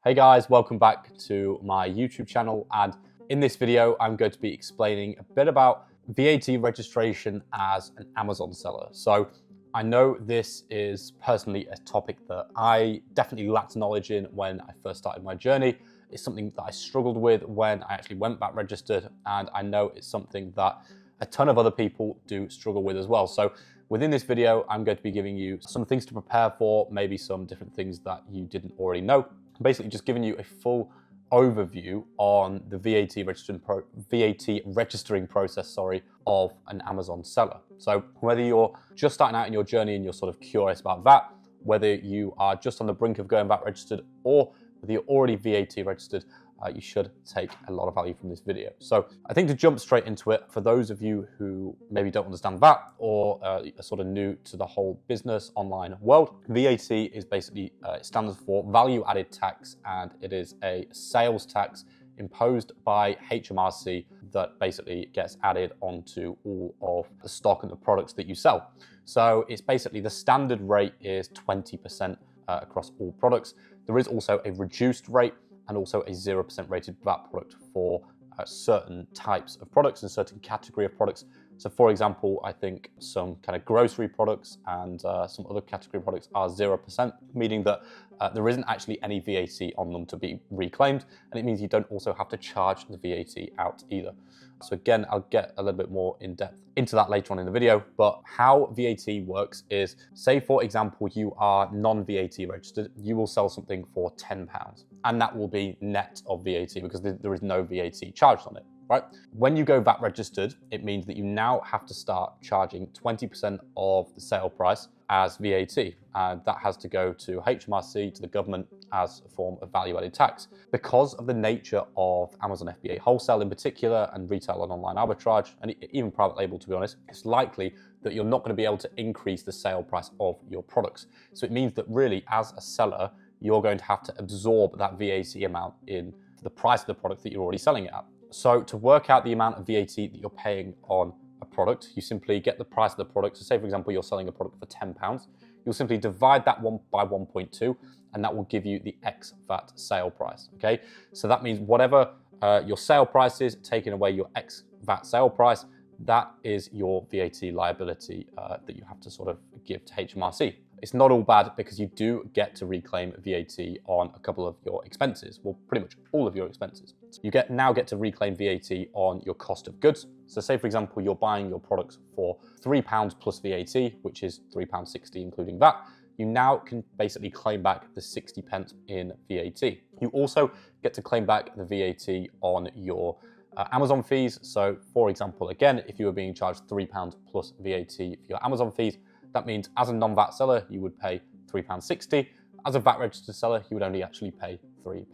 Hey guys, welcome back to my YouTube channel, and in this video I'm going to be explaining a bit about VAT registration as an Amazon seller. So I know this is personally a topic that I definitely lacked knowledge in when I first started my journey. It's something that I struggled with when I actually went VAT registered, and I know it's something that a ton of other people do struggle with as well. So within this video, I'm going to be giving you some things to prepare for, maybe some different things that you didn't already know. Basically just giving you a full overview on the VAT registering process, of an Amazon seller. So whether you're just starting out in your journey and you're sort of curious about VAT, whether you are just on the brink of going VAT registered, or whether you're already VAT registered, you should take a lot of value from this video. So I think to jump straight into it, for those of you who maybe don't understand VAT or are sort of new to the whole business online world, VAT is basically, it stands for value added tax, and it is a sales tax imposed by HMRC that basically gets added onto all of the stock and the products that you sell. So it's basically the standard rate is 20% across all products. There is also a reduced rate and also a 0% rated VAT product for certain types of products and certain category of products. So for example, I think some kind of grocery products and some other category products are 0%, meaning that there isn't actually any VAT on them to be reclaimed. And it means you don't also have to charge the VAT out either. So again, I'll get a little bit more in depth into that later on in the video, but how VAT works is, say for example, you are non-VAT registered, you will sell something for £10, and that will be net of VAT because there is no VAT charged on it, right? When you go VAT registered, it means that you now have to start charging 20% of the sale price as VAT, and that has to go to HMRC, to the government, as a form of value-added tax. Because of the nature of Amazon FBA wholesale in particular, and retail and online arbitrage, and even private label, to be honest, it's likely that you're not going to be able to increase the sale price of your products. So it means that really, as a seller, you're going to have to absorb that VAT amount in the price of the product that you're already selling it at. So to work out the amount of VAT that you're paying on a product, you simply get the price of the product. So say for example, you're selling a product for £10, you'll simply divide that one by 1.2, and that will give you the ex VAT sale price, okay? So that means whatever your sale price is, taking away your ex VAT sale price, that is your VAT liability that you have to sort of give to HMRC. It's not all bad because you do get to reclaim VAT on a couple of your expenses, well, pretty much all of your expenses. You now get to reclaim VAT on your cost of goods. So say, for example, you're buying your products for £3 plus VAT, which is £3.60 including VAT. You now can basically claim back the 60p in VAT. You also get to claim back the VAT on your Amazon fees. So for example, again, if you were being charged £3 plus VAT for your Amazon fees, that means as a non-VAT seller, you would pay £3.60. As a VAT registered seller, you would only actually pay £3.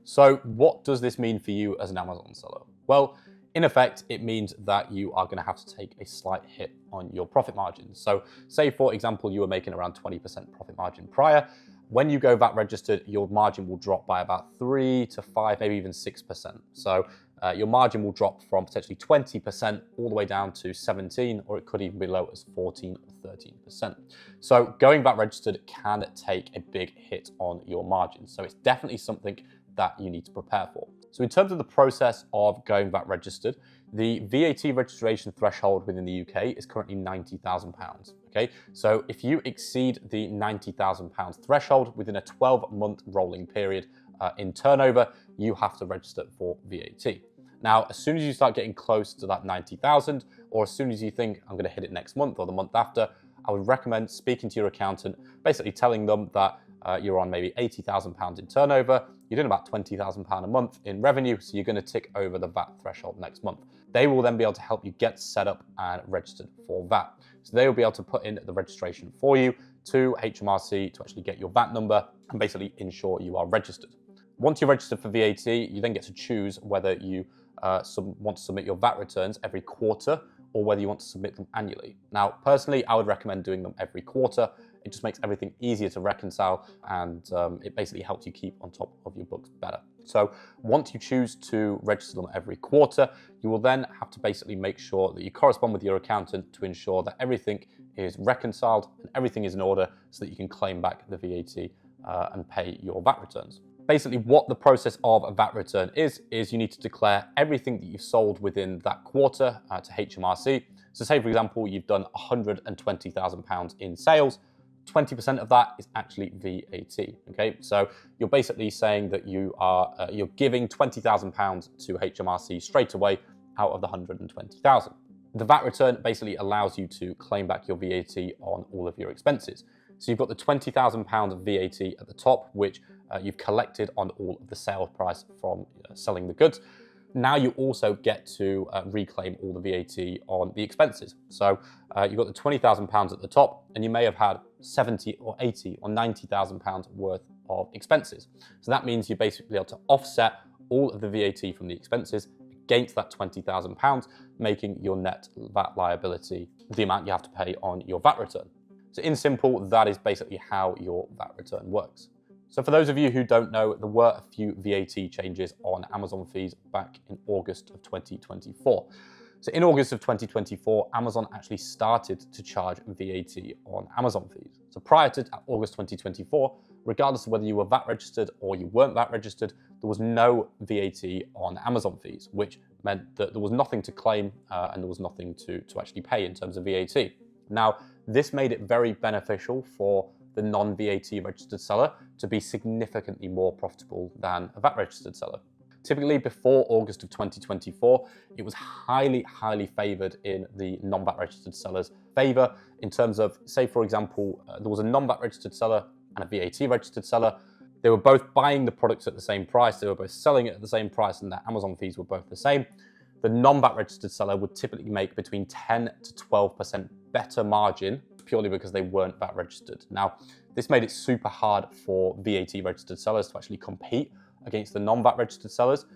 So what does this mean for you as an Amazon seller? Well, in effect, it means that you are going to have to take a slight hit on your profit margins. So say, for example, you were making around 20% profit margin prior. When you go VAT registered, your margin will drop by about 3 to 5, maybe even 6%. So your margin will drop from potentially 20% all the way down to 17, or it could even be low as 14 or 13%. So going VAT registered can take a big hit on your margins. So it's definitely something that you need to prepare for. So in terms of the process of going VAT registered, the VAT registration threshold within the UK is currently £90,000. Okay, so if you exceed the £90,000 threshold within a 12-month rolling period in turnover, you have to register for VAT. Now, as soon as you start getting close to that 90,000, or as soon as you think I'm going to hit it next month or the month after, I would recommend speaking to your accountant, basically telling them that you're on maybe £80,000 in turnover, you're doing about £20,000 a month in revenue, so you're going to tick over the VAT threshold next month. They will then be able to help you get set up and registered for VAT. So they will be able to put in the registration for you to HMRC to actually get your VAT number and basically ensure you are registered. Once you're registered for VAT, you then get to choose whether you want to submit your VAT returns every quarter or whether you want to submit them annually. Now, personally, I would recommend doing them every quarter. It just makes everything easier to reconcile, and it basically helps you keep on top of your books better. So once you choose to register them every quarter, you will then have to basically make sure that you correspond with your accountant to ensure that everything is reconciled and everything is in order so that you can claim back the VAT and pay your VAT returns. Basically, what the process of a VAT return is you need to declare everything that you've sold within that quarter to HMRC. So say, for example, you've done £120,000 in sales. 20% of that is actually VAT, okay? So you're basically saying that you're giving £20,000 to HMRC straight away out of the 120,000. The VAT return basically allows you to claim back your VAT on all of your expenses. So you've got the £20,000 of VAT at the top, which you've collected on all of the sale price from selling the goods. Now you also get to reclaim all the VAT on the expenses. So you've got the £20,000 at the top, and you may have had 70 or 80 or 90,000 pounds worth of expenses. So that means you're basically able to offset all of the VAT from the expenses against that £20,000, making your net VAT liability the amount you have to pay on your VAT return. So in simple, that is basically how your VAT return works. So for those of you who don't know, there were a few VAT changes on Amazon fees back in August of 2024. So in August of 2024, Amazon actually started to charge VAT on Amazon fees. So prior to August 2024, regardless of whether you were VAT registered or you weren't VAT registered, there was no VAT on Amazon fees, which meant that there was nothing to claim and there was nothing to actually pay in terms of VAT. Now, this made it very beneficial for the non-VAT registered seller to be significantly more profitable than a VAT registered seller. Typically before August of 2024, it was highly favored in the non-VAT registered sellers' favor in terms of, say for example, there was a non-VAT registered seller and a VAT registered seller. They were both buying the products at the same price, they were both selling it at the same price, and their Amazon fees were both the same. The non-VAT registered seller would typically make between 10 to 12% better margin purely because they weren't VAT registered. Now, this made it super hard for VAT registered sellers to actually compete against the non-VAT registered sellers.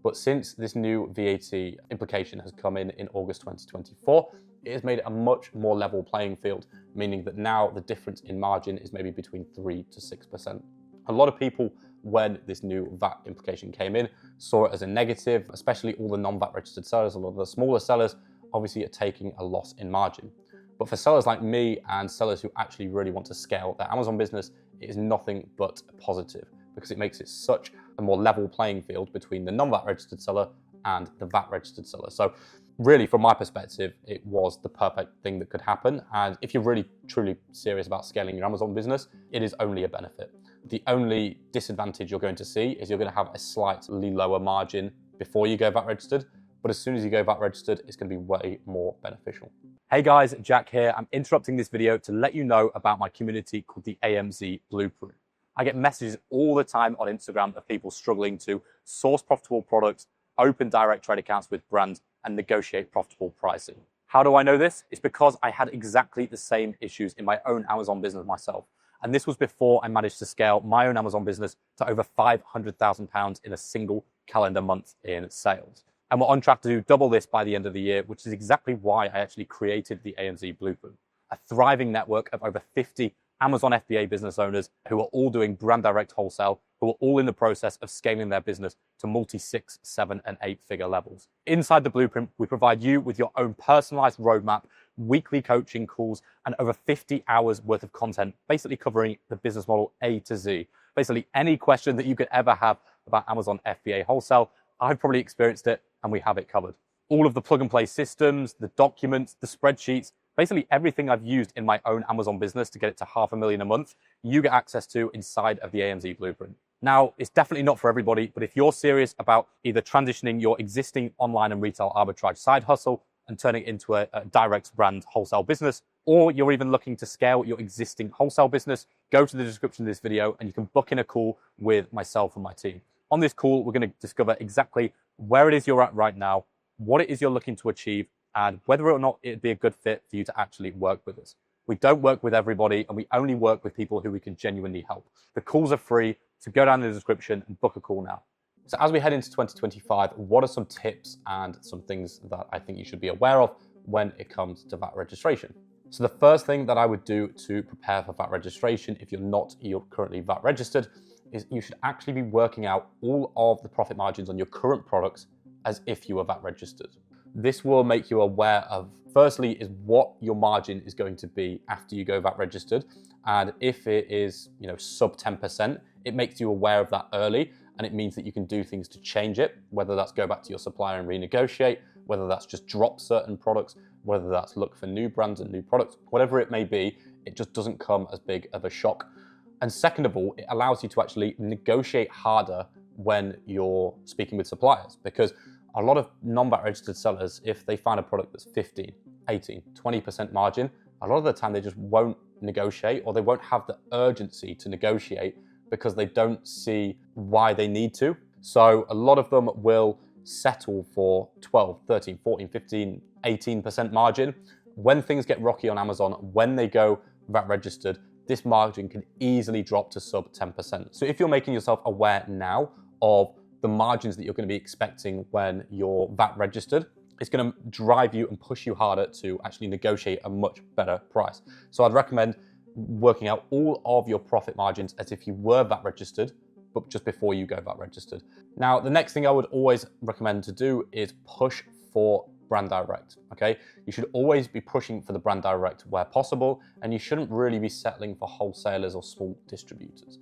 But since this new VAT implication has come in August 2024, it has made it a much more level playing field, meaning that now the difference in margin is maybe between 3 to 6%. A lot of people, when this new VAT implication came in, saw it as a negative, especially all the non-VAT registered sellers. A lot of the smaller sellers obviously are taking a loss in margin. But for sellers like me and sellers who actually really want to scale their Amazon business, it is nothing but a positive because it makes it such a more level playing field between the non-VAT registered seller and the VAT registered seller. So really, from my perspective, it was the perfect thing that could happen. And if you're really, truly serious about scaling your Amazon business, it is only a benefit. The only disadvantage you're going to see is you're going to have a slightly lower margin before you go VAT registered. But as soon as you go VAT registered, it's going to be way more beneficial. Hey guys, Jack here. I'm interrupting this video to let you know about my community called the AMZ Blueprint. I get messages all the time on Instagram of people struggling to source profitable products, open direct trade accounts with brands, and negotiate profitable pricing. How do I know this? It's because I had exactly the same issues in my own Amazon business myself. And this was before I managed to scale my own Amazon business to over £500,000 in a single calendar month in sales. And we're on track to do double this by the end of the year, which is exactly why I actually created the AMZ Blueprint, a thriving network of over 50 Amazon FBA business owners who are all doing brand direct wholesale, who are all in the process of scaling their business to multi 6, 7, and 8 figure levels. Inside the Blueprint, we provide you with your own personalized roadmap, weekly coaching calls, and over 50 hours worth of content, basically covering the business model A to Z. Basically any question that you could ever have about Amazon FBA wholesale, I've probably experienced it and we have it covered. All of the plug and play systems, the documents, the spreadsheets, basically everything I've used in my own Amazon business to get it to $500,000 a month, you get access to inside of the AMZ Blueprint. Now, it's definitely not for everybody, but if you're serious about either transitioning your existing online and retail arbitrage side hustle and turning it into a direct brand wholesale business, or you're even looking to scale your existing wholesale business, go to the description of this video and you can book in a call with myself and my team. On this call, we're going to discover exactly where it is you're at right now, what it is you're looking to achieve, and whether or not it'd be a good fit for you to actually work with us. We don't work with everybody, and we only work with people who we can genuinely help. The calls are free, so go down in the description and book a call now. So as we head into 2025, what are some tips and some things that I think you should be aware of when it comes to VAT registration? So the first thing that I would do to prepare for VAT registration, if you're currently VAT registered, is you should actually be working out all of the profit margins on your current products as if you were VAT registered. This will make you aware of, firstly, is what your margin is going to be after you go VAT registered. And if it is, sub 10%, it makes you aware of that early, and it means that you can do things to change it, whether that's go back to your supplier and renegotiate, whether that's just drop certain products, whether that's look for new brands and new products, whatever it may be, it just doesn't come as big of a shock. And second of all, it allows you to actually negotiate harder when you're speaking with suppliers, because a lot of non-VAT registered sellers, if they find a product that's 15, 18, 20% margin, a lot of the time they just won't negotiate, or they won't have the urgency to negotiate because they don't see why they need to. So a lot of them will settle for 12, 13, 14, 15, 18% margin. When things get rocky on Amazon, when they go VAT registered, this margin can easily drop to sub 10%. So if you're making yourself aware now of the margins that you're going to be expecting when you're VAT registered, it's going to drive you and push you harder to actually negotiate a much better price. So I'd recommend working out all of your profit margins as if you were VAT registered, but just before you go VAT registered. Now, the next thing I would always recommend to do is push for brand direct, okay? You should always be pushing for the brand direct where possible, and you shouldn't really be settling for wholesalers or small distributors.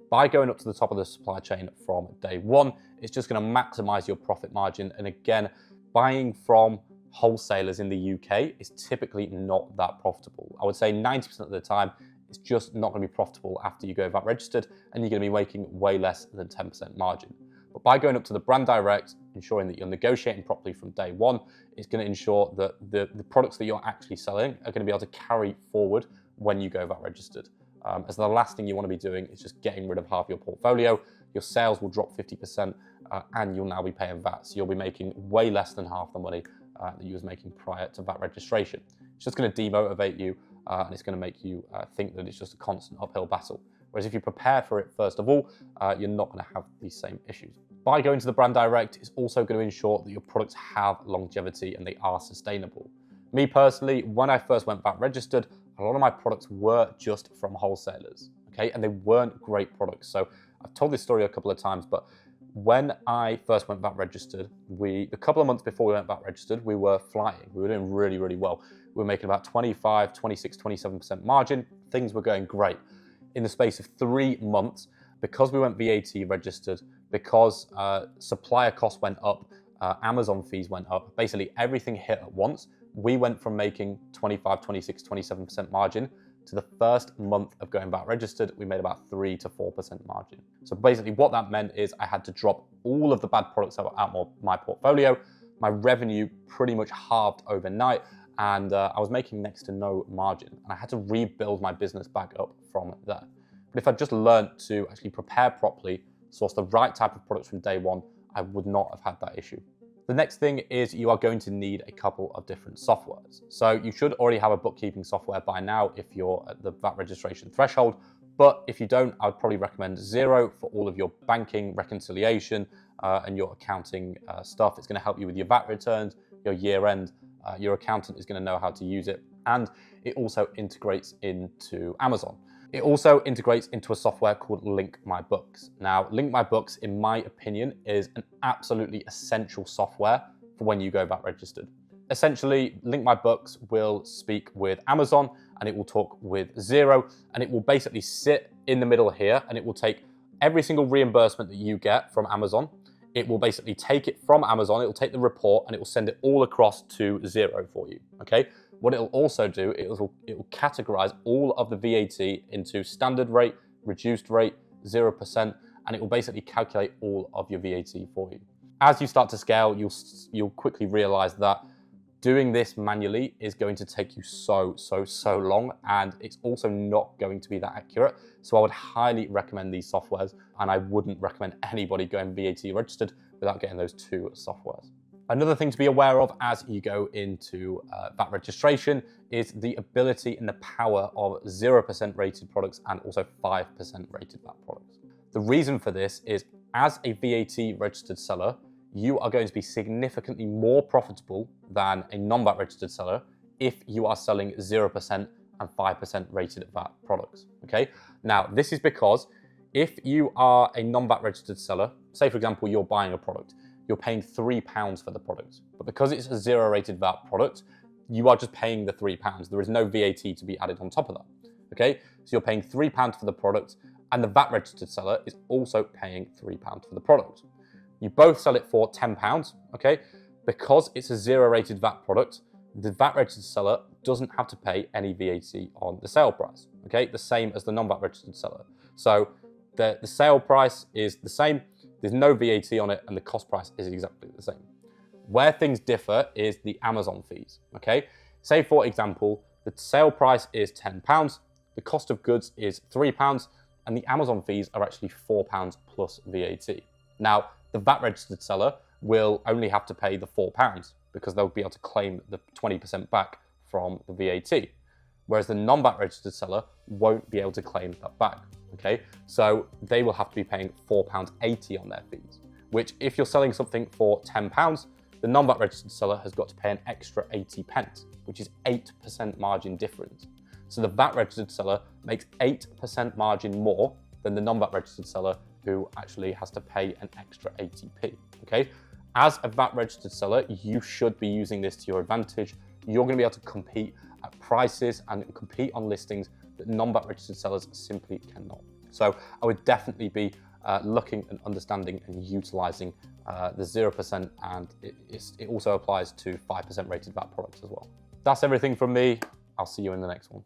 By going up to the top of the supply chain from day one, it's just going to maximize your profit margin. And again, buying from wholesalers in the UK is typically not that profitable. I would say 90% of the time, it's just not going to be profitable after you go VAT registered, and you're going to be making way less than 10% margin. But by going up to the brand direct, ensuring that you're negotiating properly from day one, it's going to ensure that the products that you're actually selling are going to be able to carry forward when you go VAT registered. As the last thing you want to be doing is just getting rid of half your portfolio. Your sales will drop 50%, and you'll now be paying VAT. So you'll be making way less than half the money that you was making prior to VAT registration. It's just going to demotivate you, and it's going to make you think that it's just a constant uphill battle. Whereas if you prepare for it first of all, you're not going to have these same issues. By going to the brand direct, it's also going to ensure that your products have longevity and they are sustainable. Me personally, when I first went VAT registered, a lot of my products were just from wholesalers, okay? And they weren't great products. So I've told this story a couple of times, but when I first went VAT registered, a couple of months before we went VAT registered, we were flying. We were doing really, really well. We were making about 25, 26, 27% margin. Things were going great. In the space of 3 months, because we went VAT registered, because supplier costs went up, Amazon fees went up, basically everything hit at once. We went from making 25, 26, 27% margin to the first month of going VAT registered, we made about 3 to 4% margin. So basically what that meant is I had to drop all of the bad products out of my portfolio. My revenue pretty much halved overnight, and I was making next to no margin. And I had to rebuild my business back up from there. But if I just learned to actually prepare properly, source the right type of products from day one, I would not have had that issue. The next thing is you are going to need a couple of different softwares. So you should already have a bookkeeping software by now if you're at the VAT registration threshold. But if you don't, I would probably recommend Xero for all of your banking, reconciliation, and your accounting stuff. It's going to help you with your VAT returns, your year end. Your accountant is going to know how to use it. And it also integrates into Amazon. It also integrates into a software called Link My Books. Now, Link My Books, in my opinion, is an absolutely essential software for when you go VAT registered. Essentially, Link My Books will speak with Amazon and it will talk with Xero, and it will basically sit in the middle here, and it will take every single reimbursement that you get from Amazon. It will basically take it from Amazon, it will take the report and it will send it all across to Xero for you, okay? What it'll also do, it will categorize all of the VAT into standard rate, reduced rate, 0%, and it will basically calculate all of your VAT for you. As you start to scale, you'll quickly realize that doing this manually is going to take you so long, and it's also not going to be that accurate. So I would highly recommend these softwares, and I wouldn't recommend anybody going VAT registered without getting those 2 softwares. Another thing to be aware of as you go into VAT registration is the ability and the power of 0% rated products and also 5% rated VAT products. The reason for this is, as a VAT registered seller, you are going to be significantly more profitable than a non-VAT registered seller if you are selling 0% and 5% rated VAT products, okay? Now, this is because if you are a non-VAT registered seller, say for example, you're buying a product, you're paying £3 for the product. But because it's a 0 rated VAT product, you are just paying the £3. There is no VAT to be added on top of that, okay? So you're paying £3 for the product, and the VAT registered seller is also paying £3 for the product. You both sell it for £10, okay? Because it's a zero rated VAT product, the VAT registered seller doesn't have to pay any VAT on the sale price, okay? The same as the non-VAT registered seller. So the sale price is the same, there's no VAT on it, and the cost price is exactly the same. Where things differ is the Amazon fees, okay? Say, for example, the sale price is £10, the cost of goods is £3, and the Amazon fees are actually £4 plus VAT. Now, the VAT registered seller will only have to pay the £4 because they'll be able to claim the 20% back from the VAT, whereas the non-VAT registered seller won't be able to claim that back, okay? So they will have to be paying £4.80 on their fees, which if you're selling something for £10, the non-VAT registered seller has got to pay an extra 80p, which is 8% margin difference. So the VAT registered seller makes 8% margin more than the non-VAT registered seller, who actually has to pay an extra 80p, okay? As a VAT registered seller, you should be using this to your advantage. You're gonna be able to compete at prices and compete on listings that non-VAT registered sellers simply cannot. So I would definitely be looking and understanding and utilizing the 0%, and it also applies to 5% rated VAT products as well. That's everything from me. I'll see you in the next one.